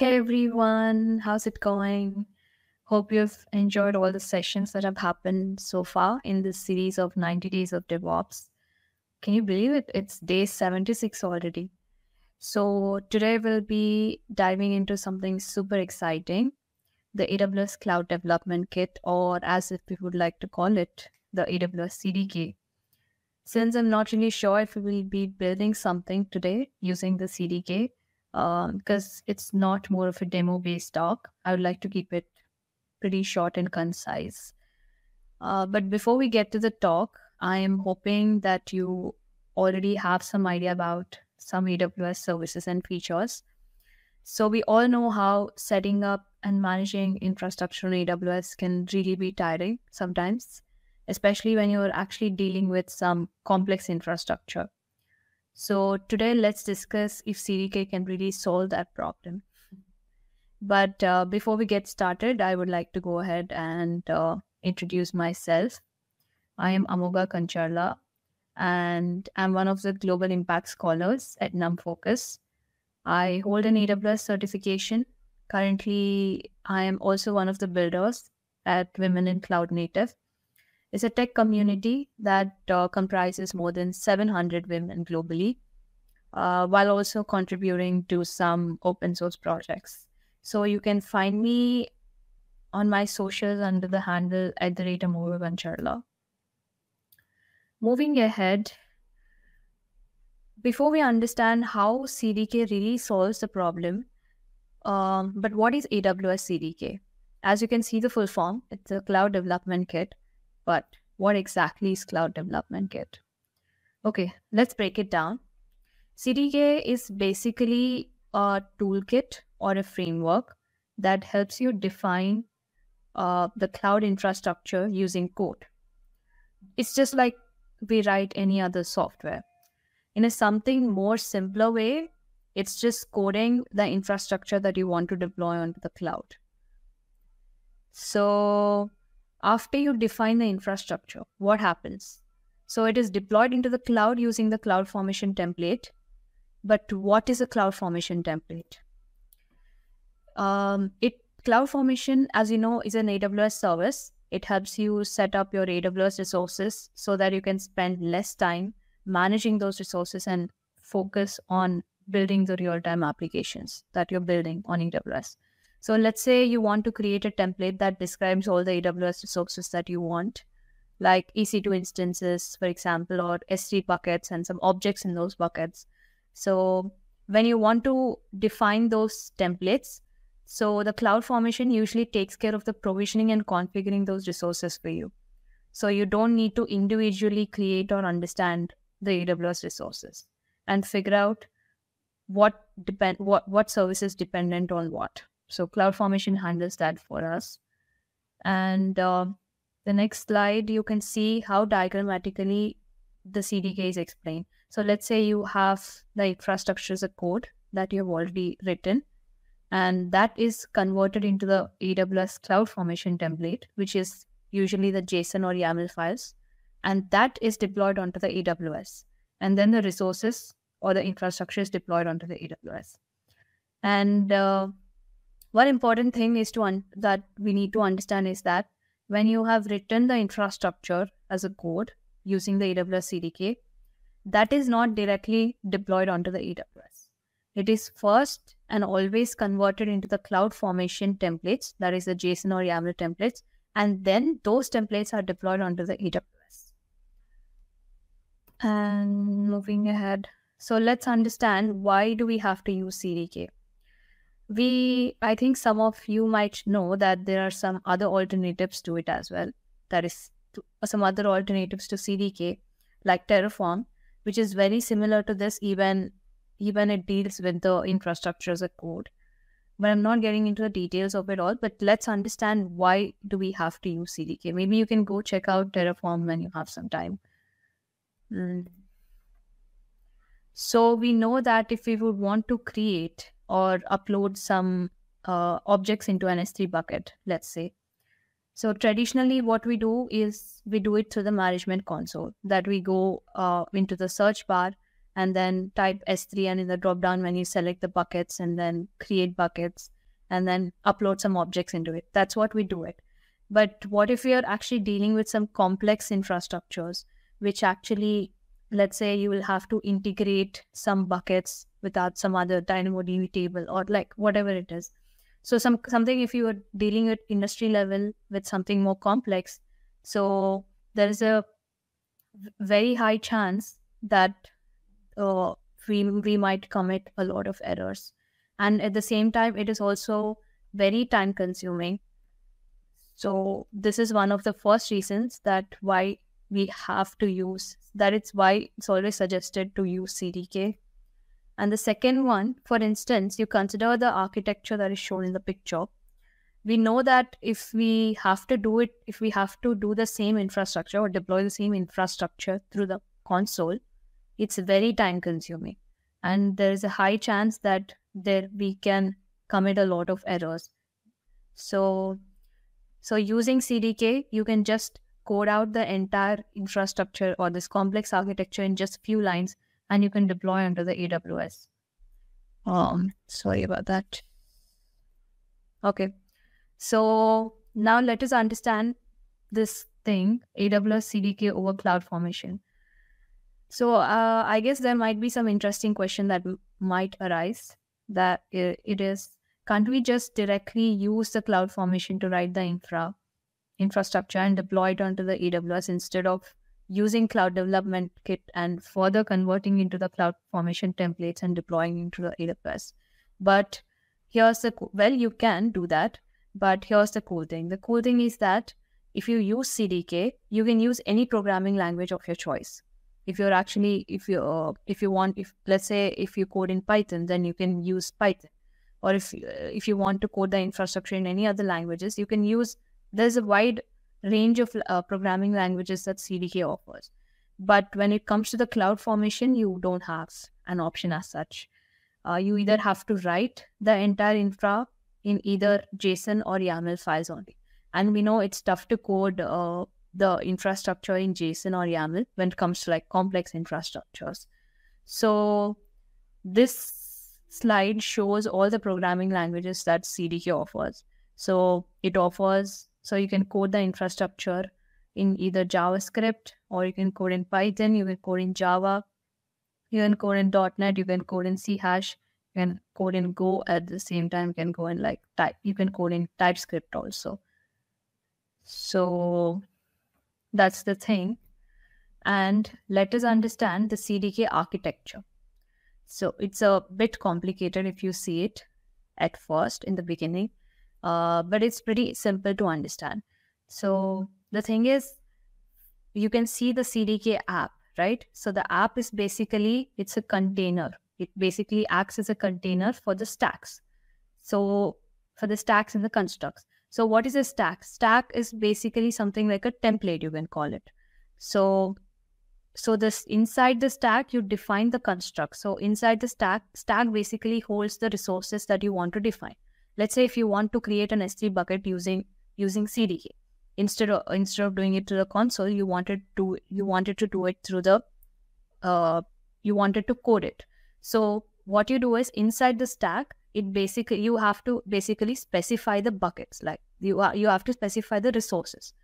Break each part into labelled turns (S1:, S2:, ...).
S1: Hey everyone, how's it going? Hope you've enjoyed all the sessions that have happened so far in this series of 90 Days of DevOps. Can you believe it? It's day 76 already. So, today we'll be diving into something super exciting, the AWS Cloud Development Kit, or as if we would like to call it, the AWS CDK. Since I'm not really sure if we will be building something today using the CDK, because it's not more of a demo-based talk, I would like to keep it pretty short and concise. But before we get to the talk, I am hoping that you already have some idea about some AWS services and features. So we all know how setting up and managing infrastructure on AWS can really be tiring sometimes, especially when you're actually dealing with some complex infrastructure. So today, let's discuss if CDK can really solve that problem. But before we get started, I would like to go ahead and introduce myself. I am Amoga Kancharla, and I'm one of the Global Impact Scholars at NumFocus. I hold an AWS certification. Currently, I am also one of the builders at Women in Cloud Native. It's a tech community that comprises more than 700 women globally, while also contributing to some open source projects. So you can find me on my socials under the handle @Amoga. Moving ahead, before we understand how CDK really solves the problem, but what is AWS CDK? As you can see the full form, it's a Cloud Development Kit. But what exactly is Cloud Development Kit? Okay, let's break it down. CDK is basically a toolkit or a framework that helps you define the cloud infrastructure using code. It's just like we write any other software. In a something more simpler way, it's just coding the infrastructure that you want to deploy onto the cloud. So after you define the infrastructure, what happens? So it is deployed into the cloud using the CloudFormation template. But what is a CloudFormation template? CloudFormation, as you know, is an AWS service. It helps you set up your AWS resources so that you can spend less time managing those resources and focus on building the real-time applications that you're building on AWS. So let's say you want to create a template that describes all the AWS resources that you want, like EC2 instances, for example, or S3 buckets and some objects in those buckets. So when you want to define those templates, so the CloudFormation usually takes care of the provisioning and configuring those resources for you. So you don't need to individually create or understand the AWS resources and figure out what service is dependent on what. So CloudFormation handles that for us. And the next slide, you can see how diagrammatically the CDK is explained. So let's say you have the infrastructure as a code that you've already written, and that is converted into the AWS CloudFormation template, which is usually the JSON or YAML files, and that is deployed onto the AWS. And then the resources or the infrastructure is deployed onto the AWS. And one important thing is that we need to understand is that when you have written the infrastructure as a code using the AWS CDK, that is not directly deployed onto the AWS. It is first and always converted into the CloudFormation templates, that is the JSON or YAML templates, and then those templates are deployed onto the AWS. And moving ahead, so let's understand, why do we have to use CDK? I think some of you might know that there are some other alternatives to it as well. That is some other alternatives to CDK, like Terraform, which is very similar to this, even it deals with the infrastructure as a code. But I'm not getting into the details of it all, but let's understand, why do we have to use CDK? Maybe you can go check out Terraform when you have some time. So we know that if we would want to create or upload some objects into an S3 bucket, let's say. So traditionally what we do is we do it through the management console, that we go into the search bar and then type S3, and in the drop-down menu, select the buckets and then create buckets and then upload some objects into it. That's what we do it. But what if we are actually dealing with some complex infrastructures, which actually, let's say you will have to integrate some buckets without some other DynamoDB table or like whatever it is. So something, if you are dealing at industry level with something more complex, so there is a very high chance that we might commit a lot of errors. And at the same time, it is also very time consuming. So this is one of the first reasons that why we have to use, that it's why it's always suggested to use CDK. And the second one, for instance, you consider the architecture that is shown in the picture. We know that if we have to do the same infrastructure or deploy the same infrastructure through the console, it's very time consuming. And there is a high chance that we can commit a lot of errors. So using CDK, you can just code out the entire infrastructure or this complex architecture in just a few lines, and you can deploy under the AWS. Sorry about that. Okay. So now let us understand this thing, AWS CDK over CloudFormation. So I guess there might be some interesting question that might arise, that it is, can't we just directly use the CloudFormation to write the infrastructure and deploy it onto the AWS instead of using Cloud Development Kit and further converting into the CloudFormation templates and deploying into the AWS? But here's you can do that, but here's the cool thing. The cool thing is that if you use CDK, you can use any programming language of your choice. If let's say if you code in Python, then you can use Python. Or if you want to code the infrastructure in any other languages, you can use, there's a wide range of programming languages that CDK offers. But when it comes to the CloudFormation, you don't have an option as such. You either have to write the entire infra in either JSON or YAML files only. And we know it's tough to code the infrastructure in JSON or YAML when it comes to like complex infrastructures. So this slide shows all the programming languages that CDK offers. So you can code the infrastructure in either JavaScript, or you can code in Python, you can code in Java, you can code in .NET, you can code in C#, you can code in Go at the same time, you can go in you can code in TypeScript also. So that's the thing. And let us understand the CDK architecture. So it's a bit complicated if you see it at first in the beginning, but it's pretty simple to understand. So the thing is, you can see the CDK app, right? So the app is basically, it's a container. It basically acts as a container for the stacks. So for the stacks and the constructs. So what is a stack? Stack is basically something like a template, you can call it. So this inside the stack, you define the construct. So inside the stack basically holds the resources that you want to define. Let's say if you want to create an S3 bucket using CDK, instead of doing it to the console, you wanted to do it through the you wanted to code it. So what you do is, inside the stack, you have to basically specify the buckets. Like you have to specify the resources.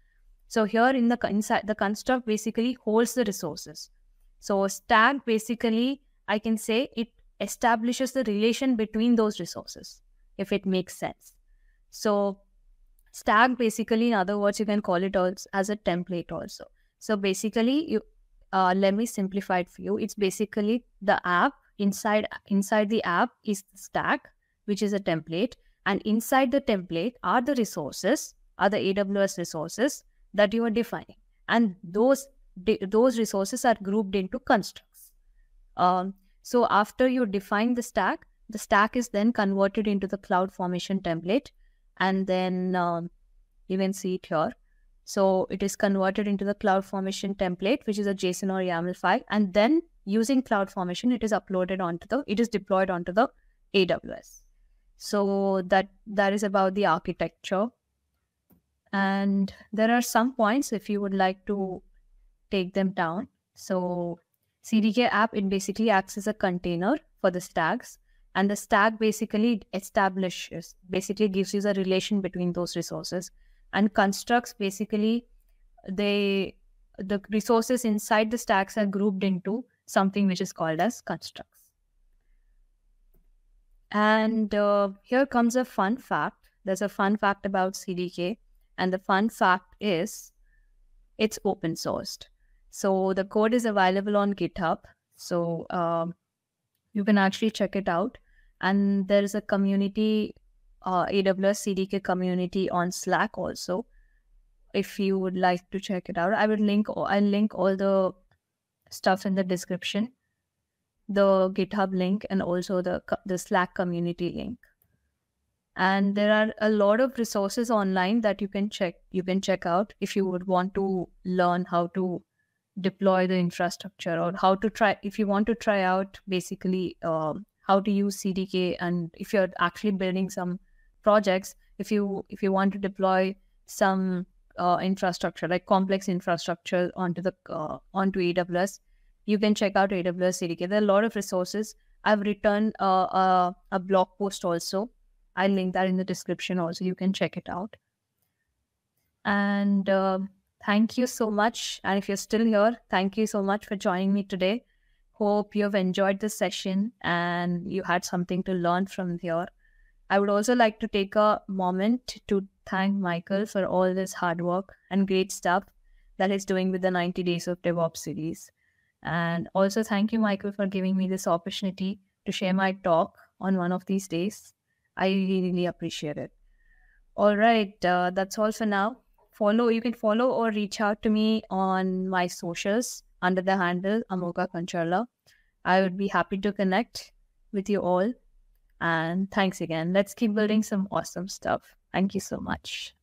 S1: So here inside the construct basically holds the resources. So stack basically, I can say, it establishes the relation between those resources, if it makes sense. So stack basically, in other words, you can call it also as a template also. So basically, let me simplify it for you. It's basically the app. Inside the app is the stack, which is a template, and inside the template are the AWS resources that you are defining, and those resources are grouped into constructs. So after you define the stack is then converted into the CloudFormation template, and then you can see it here. So it is converted into the CloudFormation template, which is a JSON or YAML file, and then using CloudFormation, it is deployed onto the AWS. So that is about the architecture. And there are some points if you would like to take them down. So CDK app, it basically acts as a container for the stacks, and the stack basically gives you the relation between those resources. And constructs, basically, the resources inside the stacks are grouped into something which is called as constructs. And here comes a fun fact. There's a fun fact about CDK, and the fun fact is it's open sourced. So the code is available on GitHub. So you can actually check it out. And there is a community, AWS CDK community on Slack also. If you would like to check it out, I'll link all the stuff in the description, the GitHub link, and also the Slack community link. And there are a lot of resources online that you can check out if you would want to learn how to deploy the infrastructure, or if you want to try out basically how to use CDK. And if you're actually building some projects, if you want to deploy some infrastructure, like complex infrastructure onto AWS, you can check out AWS CDK. There are a lot of resources. I've written a blog post also. I'll link that in the description also. You can check it out. And thank you so much. And if you're still here, thank you so much for joining me today. Hope you have enjoyed this session and you had something to learn from here. I would also like to take a moment to thank Michael for all this hard work and great stuff that he's doing with the 90 Days of DevOps series. And also thank you, Michael, for giving me this opportunity to share my talk on one of these days. I really appreciate it. All right, that's all for now. You can follow or reach out to me on my socials under the handle Amoka Kancharla. I would be happy to connect with you all. And thanks again. Let's keep building some awesome stuff. Thank you so much.